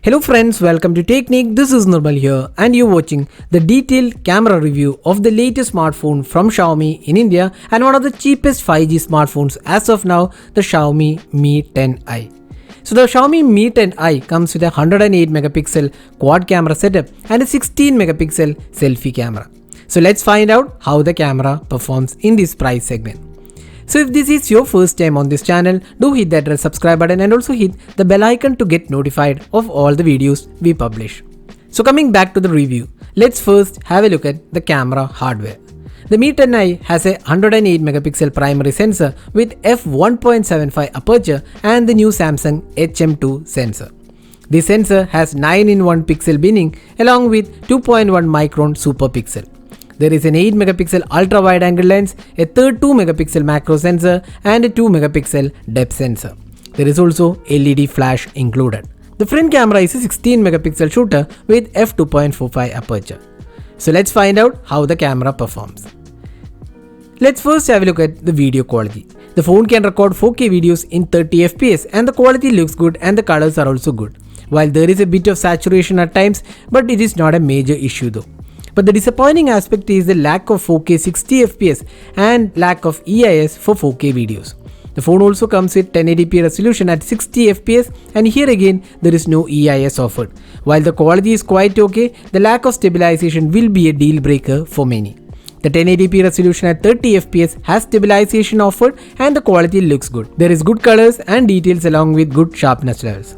Hello friends, welcome to Technique. This is Nirmal here and you're watching the detailed camera review of the latest smartphone from Xiaomi in India and one of the cheapest 5G smartphones as of now, the Xiaomi Mi 10i. So the Xiaomi Mi 10i comes with a 108 megapixel quad camera setup and a 16 megapixel selfie camera. So let's find out how the camera performs in this price segment. So if this is your first time on this channel, do hit that red subscribe button and also hit the bell icon to get notified of all the videos we publish. So coming back to the review, let's first have a look at the camera hardware. The Mi 10i has a 108 megapixel primary sensor with f1.75 aperture and the new Samsung HM2 sensor. This sensor has 9-in-1 pixel binning along with 2.1 micron super pixel. There is an 8 megapixel ultra wide angle lens, a third 2 megapixel macro sensor and a 2 megapixel depth sensor. There is also LED flash included. The front camera is a 16 megapixel shooter with f2.45 aperture. So let's find out how the camera performs. Let's first have a look at the video quality. The phone can record 4K videos in 30 fps and the quality looks good and the colors are also good. While there is a bit of saturation at times, but it is not a major issue though. But the disappointing aspect is the lack of 4K 60 fps and lack of EIS for 4K videos. The phone also comes with 1080p resolution at 60 fps and here again there is no EIS offered. While the quality is quite okay, the lack of stabilization will be a deal breaker for many. The 1080p resolution at 30 fps has stabilization offered and the quality looks good. There is good colors and details along with good sharpness levels.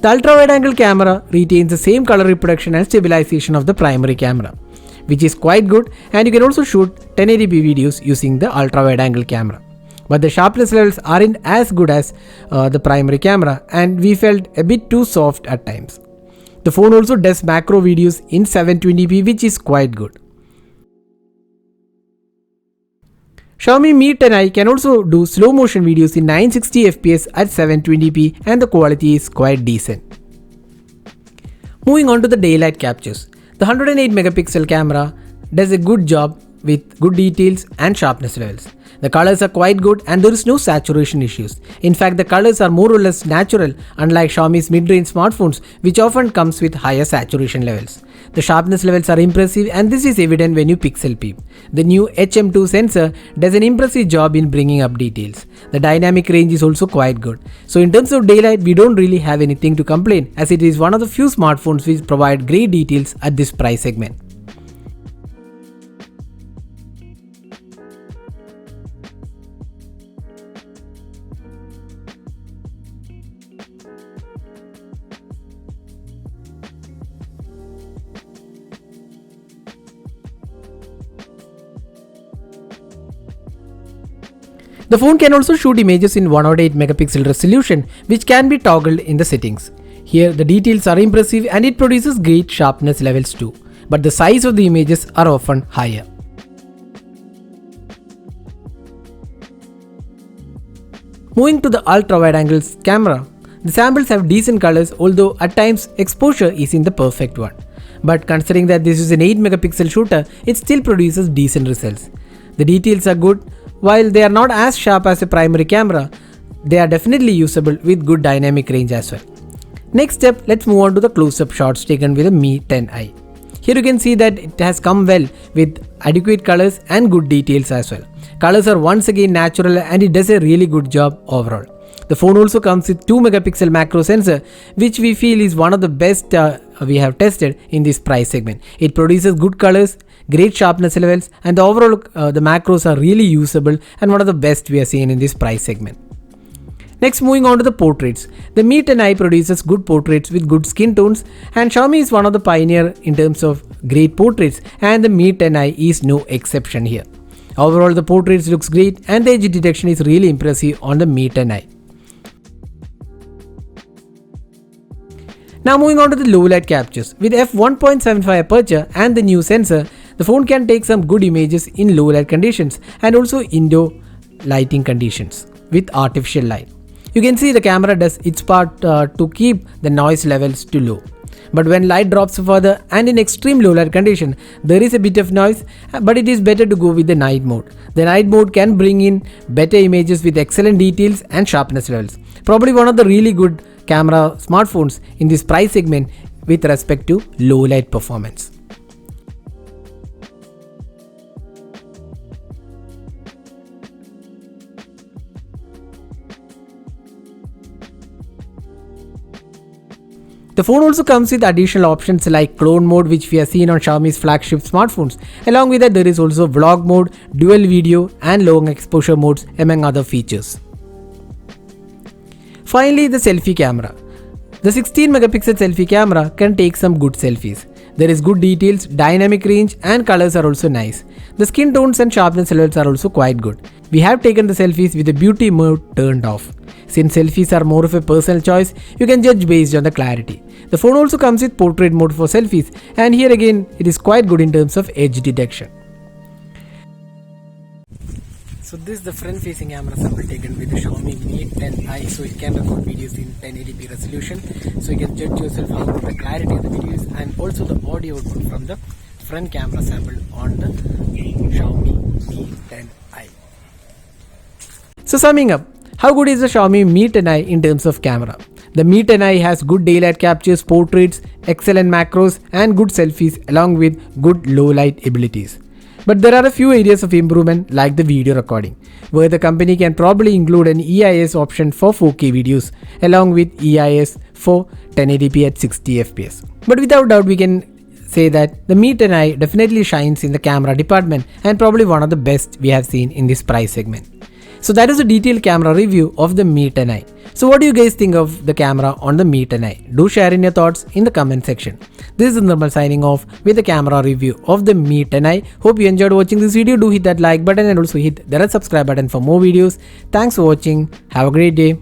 The ultra-wide-angle camera retains the same color reproduction and stabilization of the primary camera, which is quite good, and you can also shoot 1080p videos using the ultra-wide-angle camera. But the sharpness levels aren't as good as the primary camera and we felt a bit too soft at times. The phone also does macro videos in 720p, which is quite good. Xiaomi Mi 10i can also do slow motion videos in 960 fps at 720p and the quality is quite decent. Moving on to the daylight captures. The 108 megapixel camera does a good job with good details and sharpness levels. The colors are quite good and there is no saturation issues. In fact, the colors are more or less natural unlike Xiaomi's mid-range smartphones which often comes with higher saturation levels. The sharpness levels are impressive and this is evident when you pixel peep. The new HM2 sensor does an impressive job in bringing up details. The dynamic range is also quite good. So in terms of daylight, we don't really have anything to complain as it is one of the few smartphones which provide great details at this price segment. The phone can also shoot images in 108 megapixel resolution which can be toggled in the settings. Here the details are impressive and it produces great sharpness levels too, but the size of the images are often higher. Moving to the ultra wide angle camera, the samples have decent colors although at times exposure isn't the perfect one. But considering that this is an 8 megapixel shooter, it still produces decent results. The details are good. While they are not as sharp as a primary camera, they are definitely usable with good dynamic range as well. Next up, let's move on to the close-up shots taken with the Mi 10i. Here you can see that it has come well with adequate colors and good details as well. Colors are once again natural and it does a really good job overall. The phone also comes with 2 megapixel macro sensor which we feel is one of the best we have tested in this price segment. It produces good colors, great sharpness levels and the overall the macros are really usable and one of the best we are seeing in this price segment. Next, moving on to the portraits. The Mi 10i produces good portraits with good skin tones and Xiaomi is one of the pioneer in terms of great portraits and the Mi 10i is no exception here. Overall the portraits looks great and the edge detection is really impressive on the Mi 10i. Now moving on to the low light captures. With f1.75 aperture and the new sensor, the phone can take some good images in low light conditions and also indoor lighting conditions with artificial light. You can see the camera does its part to keep the noise levels to low. But when light drops further and in extreme low light condition, there is a bit of noise, but it is better to go with the night mode. The night mode can bring in better images with excellent details and sharpness levels. Probably one of the really good camera smartphones in this price segment with respect to low light performance. The phone also comes with additional options like clone mode, which we have seen on Xiaomi's flagship smartphones. Along with that, there is also vlog mode, dual video and long exposure modes among other features. Finally, the selfie camera. The 16 megapixel selfie camera can take some good selfies. There is good details, dynamic range and colors are also nice. The skin tones and sharpness levels are also quite good. We have taken the selfies with the beauty mode turned off. Since selfies are more of a personal choice, you can judge based on the clarity. The phone also comes with portrait mode for selfies, and here again it is quite good in terms of edge detection. So this is the front facing camera sample taken with the Xiaomi Mi 10i, so it can record videos in 1080p resolution, so you can judge yourself how good the clarity of the videos and also the audio output from the front camera sample on the Xiaomi Mi 10i. So summing up, how good is the Xiaomi Mi 10i in terms of camera? The Mi 10i has good daylight captures, portraits, excellent macros and good selfies along with good low light abilities. But there are a few areas of improvement like the video recording, where the company can probably include an EIS option for 4K videos along with EIS for 1080p at 60 fps. But without doubt we can say that the Mi 10i definitely shines in the camera department and probably one of the best we have seen in this price segment. So that is a detailed camera review of the Mi 10i. So what do you guys think of the camera on the Mi 10i? Do share in your thoughts in the comment section. This is Nirmal signing off with the camera review of the Mi 10i. Hope you enjoyed watching this video. Do hit that like button and also hit the red subscribe button for more videos. Thanks for watching. Have a great day.